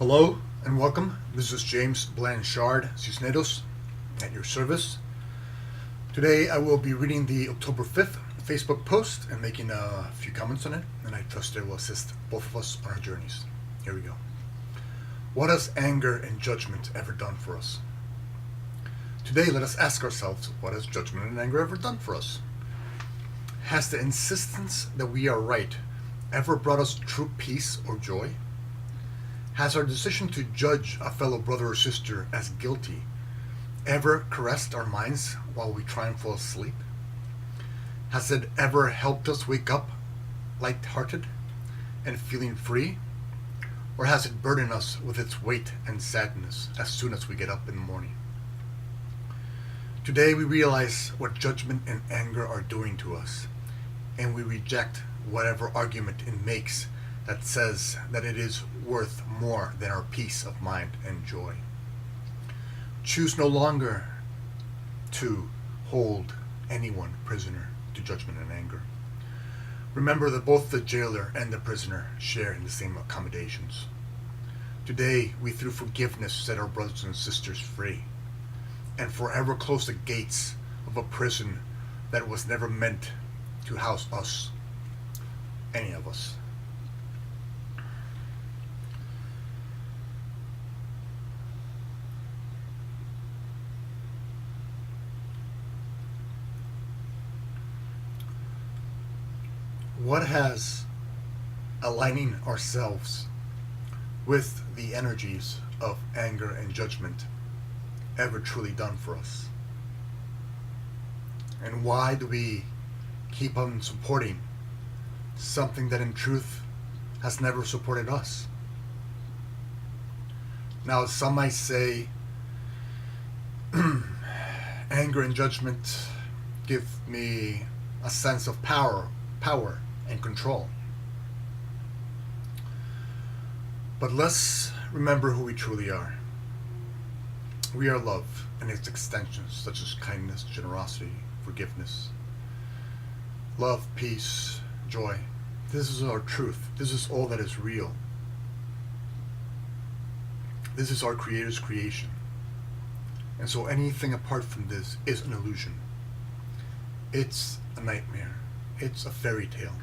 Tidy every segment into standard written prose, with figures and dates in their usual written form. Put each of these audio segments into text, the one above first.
Hello and welcome. This is James Blanchard, Cisneros, at your service. Today I will be reading the October 5th Facebook post and making a few comments on it, and I trust it will assist both of us on our journeys. Here we go. What has anger and judgment ever done for us? Today let us ask ourselves, what has judgment and anger ever done for us? Has the insistence that we are right ever brought us true peace or joy? Has our decision to judge a fellow brother or sister as guilty ever caressed our minds while we try and fall asleep? Has it ever helped us wake up lighthearted and feeling free? Or has it burdened us with its weight and sadness as soon as we get up in the morning? Today we realize what judgment and anger are doing to us, and we reject whatever argument it makes that says that it is worth more than our peace of mind and joy. Choose no longer to hold anyone prisoner to judgment and anger. Remember that both the jailer and the prisoner share in the same accommodations. Today, we through forgiveness set our brothers and sisters free, and forever close the gates of a prison that was never meant to house us, any of us. What has aligning ourselves with the energies of anger and judgment ever truly done for us? And why do we keep on supporting something that in truth has never supported us? Now, some might say anger and judgment give me a sense of power and control. But let's remember who we truly are. We are love and its extensions, such as kindness, generosity, forgiveness, love, peace, joy. This is our truth. This is all that is real. This is our Creator's creation. And so anything apart from this is an illusion. It's a nightmare. It's a fairy tale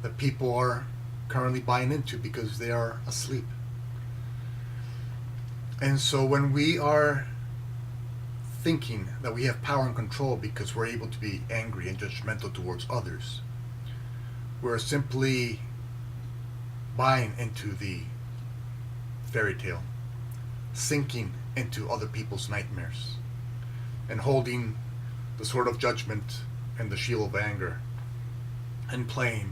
that people are currently buying into because they are asleep. And so when we are thinking that we have power and control because we're able to be angry and judgmental towards others, we're simply buying into the fairy tale, sinking into other people's nightmares, and holding the sword of judgment and the shield of anger and playing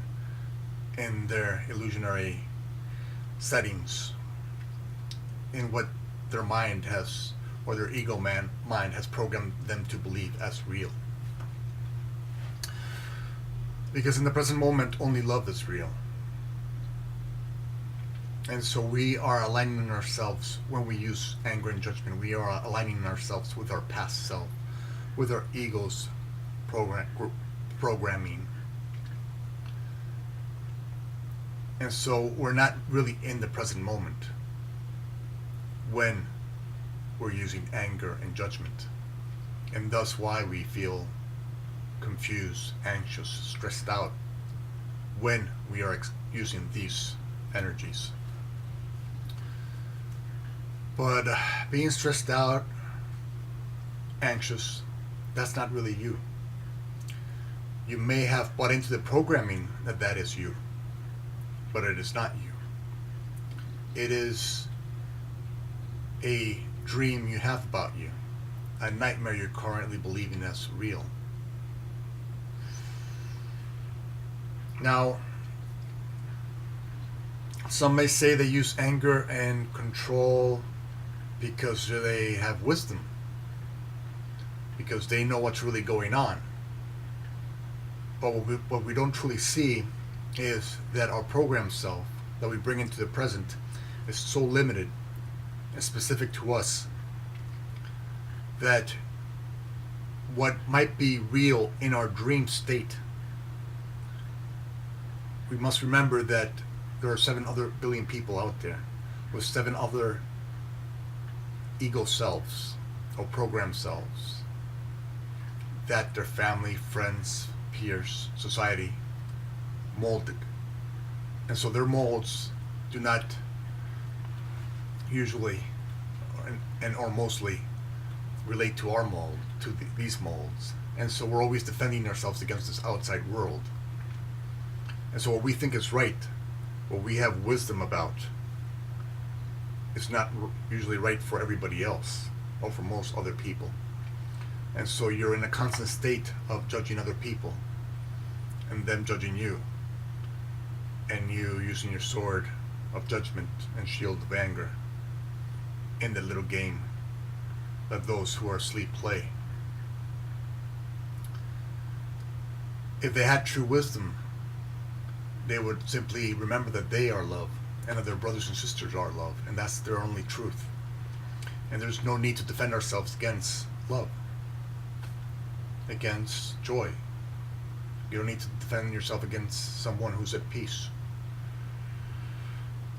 in their illusionary settings in what their mind has, or their ego mind has programmed them to believe as real. Because in the present moment, only love is real. And so we are aligning ourselves when we use anger and judgment. We are aligning ourselves with our past self, with our ego's programming. And so we're not really in the present moment when we're using anger and judgment. And thus why we feel confused, anxious, stressed out when we are using these energies. But being stressed out, anxious, that's not really you. You may have bought into the programming that that is you, but it is not you. It is a dream you have about you, a nightmare you're currently believing as real. Now, some may say they use anger and control because they have wisdom, because they know what's really going on. But what we don't truly see is that our programmed self that we bring into the present is so limited and specific to us that what might be real in our dream state, we must remember that there are 7 other billion people out there with 7 other ego selves or program selves that their family, friends, peers, society molded. And so their molds do not usually or mostly relate to our mold, to these molds. And so we're always defending ourselves against this outside world. And so what we think is right, what we have wisdom about, is not usually right for everybody else or for most other people. And so you're in a constant state of judging other people and them judging you, and you using your sword of judgment and shield of anger in the little game that those who are asleep play. If they had true wisdom, they would simply remember that they are love and that their brothers and sisters are love, and that's their only truth. And there's no need to defend ourselves against love, against joy. You don't need to defend yourself against someone who's at peace,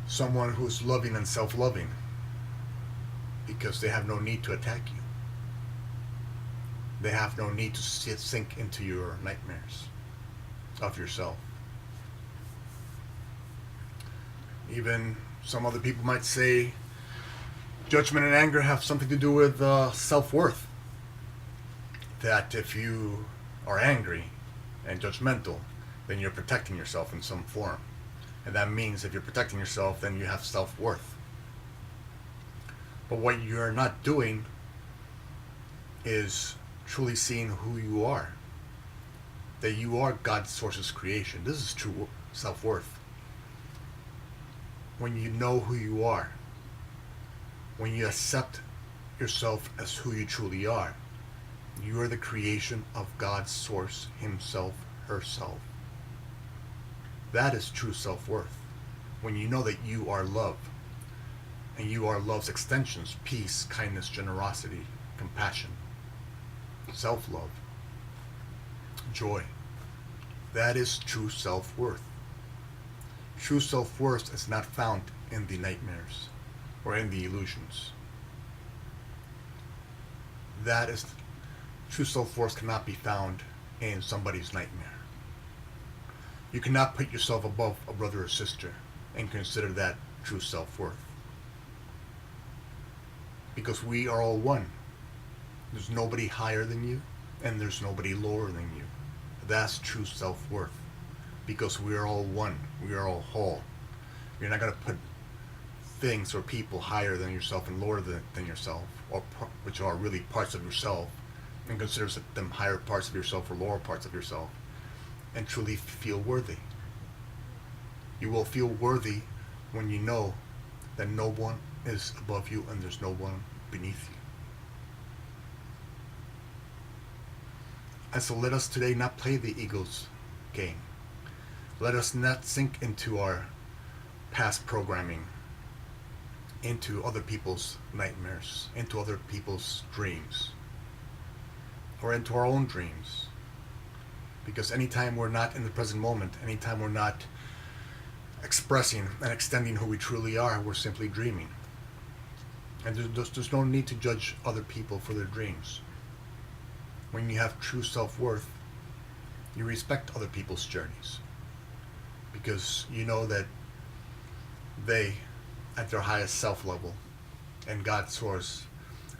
someone who's loving and self-loving, because they have no need to attack you. They have no need to sink into your nightmares of yourself. Even some other people might say judgment and anger have something to do with self-worth. That if you are angry and judgmental, then you're protecting yourself in some form. And that means if you're protecting yourself, then you have self-worth. But what you're not doing is truly seeing who you are. That you are God's source's creation. This is true self-worth. When you know who you are, when you accept yourself as who you truly are, you are the creation of God's source, himself, herself. That is true self-worth. When you know that you are love, and you are love's extensions: peace, kindness, generosity, compassion, self-love, joy. That is true self-worth. True self-worth is not found in the nightmares or in the illusions. That is, true self-worth cannot be found in somebody's nightmare. You cannot put yourself above a brother or sister and consider that true self-worth. Because we are all one. There's nobody higher than you, and there's nobody lower than you. That's true self-worth. Because we are all one. We are all whole. You're not going to put things or people higher than yourself and lower than yourself, or which are really parts of yourself, and consider them higher parts of yourself or lower parts of yourself, and truly feel worthy. You will feel worthy when you know that no one is above you and there's no one beneath you. And so let us today not play the ego's game. Let us not sink into our past programming, into other people's nightmares, into other people's dreams, or into our own dreams. Because anytime we're not in the present moment, anytime we're not expressing and extending who we truly are, we're simply dreaming. And there's no need to judge other people for their dreams. When you have true self-worth, you respect other people's journeys, because you know that they, at their highest self level and God's source,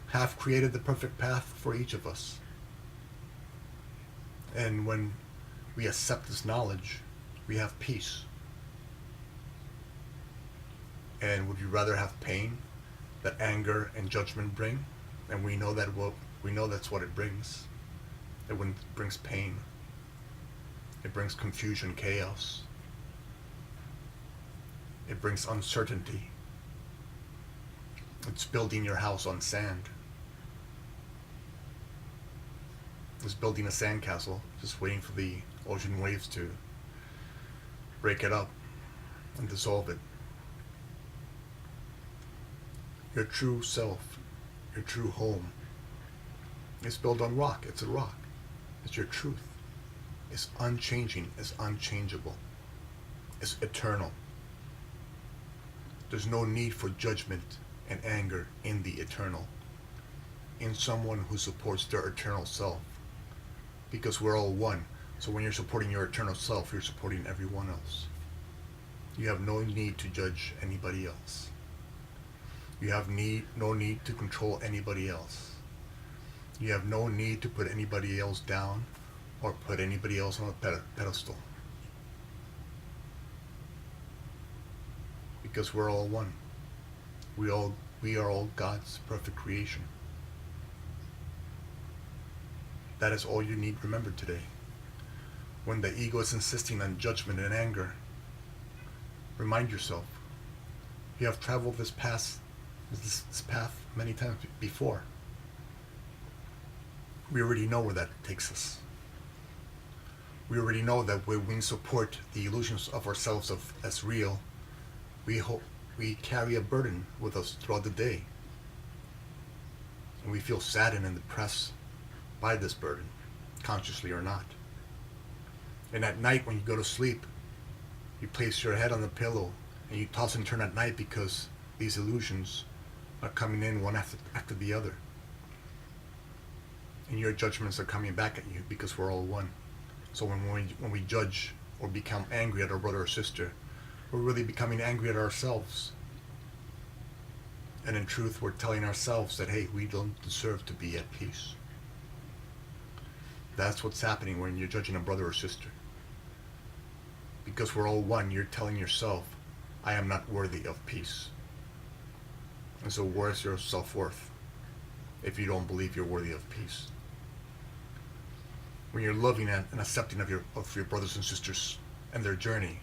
have created the perfect path for each of us. And when we accept this knowledge, we have peace. And would you rather have pain that anger and judgment bring? And we know that's what it brings. It brings pain. It brings confusion, chaos. It brings uncertainty. It's building your house on sand. It's building a sandcastle, just waiting for the ocean waves to break it up and dissolve it. Your true self, your true home, is built on rock. It's a rock. It's your truth. It's unchanging. It's unchangeable. It's eternal. There's no need for judgment and anger in the eternal, in someone who supports their eternal self, because we're all one. So when you're supporting your eternal self, you're supporting everyone else. You have no need to judge anybody else. You have no need to control anybody else. You have no need to put anybody else down or put anybody else on a pedestal. Because we're all one. We are all God's perfect creation. That is all you need remembered today. When the ego is insisting on judgment and anger, remind yourself, you have traveled this path many times before. We already know where that takes us. We already know that when we support the illusions of ourselves as real, we carry a burden with us throughout the day. And we feel saddened and depressed by this burden, consciously or not. And at night when you go to sleep, you place your head on the pillow and you toss and turn at night because these illusions are coming in one after the other. And your judgments are coming back at you because we're all one. So when we judge or become angry at our brother or sister, we're really becoming angry at ourselves. And in truth, we're telling ourselves that, hey, we don't deserve to be at peace. That's what's happening when you're judging a brother or sister. Because we're all one, you're telling yourself, I am not worthy of peace. And so where's your self-worth if you don't believe you're worthy of peace? When you're loving and accepting of your brothers and sisters and their journey,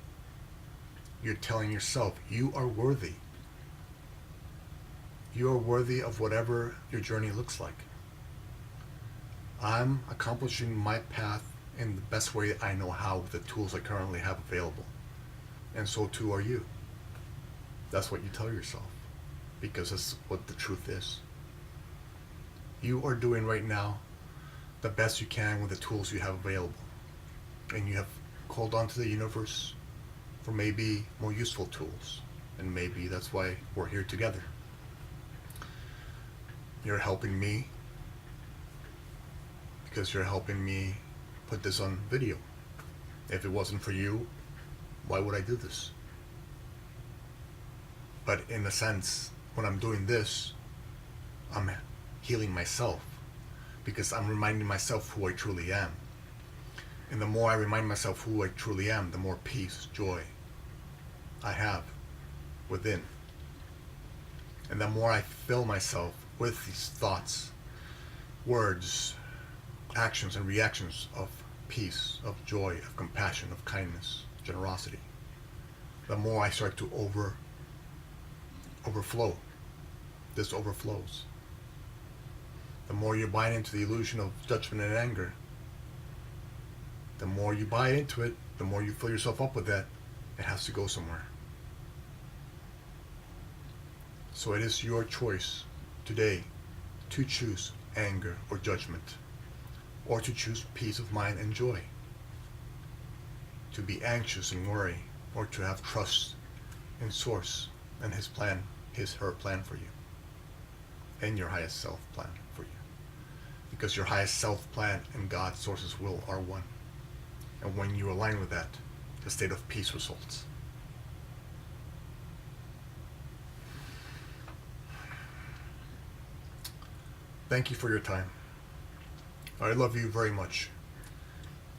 you're telling yourself, you are worthy. You are worthy of whatever your journey looks like. I'm accomplishing my path in the best way I know how with the tools I currently have available. And so too are you. That's what you tell yourself, because that's what the truth is. You are doing right now the best you can with the tools you have available. And you have called on to the universe for maybe more useful tools. And maybe that's why we're here together. You're helping me because you're helping me put this on video. If it wasn't for you, why would I do this? But in a sense, when I'm doing this, I'm healing myself because I'm reminding myself who I truly am. And the more I remind myself who I truly am, the more peace, joy I have within. And the more I fill myself with these thoughts, words, actions, and reactions of peace, of joy, of compassion, of kindness, generosity, the more I start to overflow. This overflows. The more you buy into the illusion of judgment and anger, the more you buy into it, the more you fill yourself up with that, it has to go somewhere. So it is your choice today to choose anger or judgment, or to choose peace of mind and joy, to be anxious and worry, or to have trust in Source and His plan, her plan for you, and your highest self plan for you. Because your highest self plan and God, Source's will are one. And when you align with that, the state of peace results. Thank you for your time. I love you very much.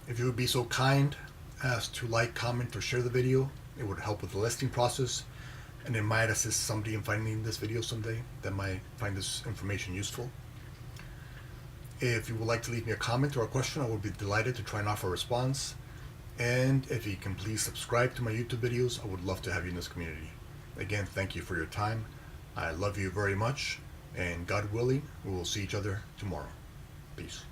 If you would be so kind as to like, comment, or share the video, it would help with the listing process, and it might assist somebody in finding this video someday that might find this information useful. If you would like to leave me a comment or a question, I would be delighted to try and offer a response. And if you can please subscribe to my YouTube videos, I would love to have you in this community. Again, thank you for your time. I love you very much, and God willing, we will see each other tomorrow. Peace.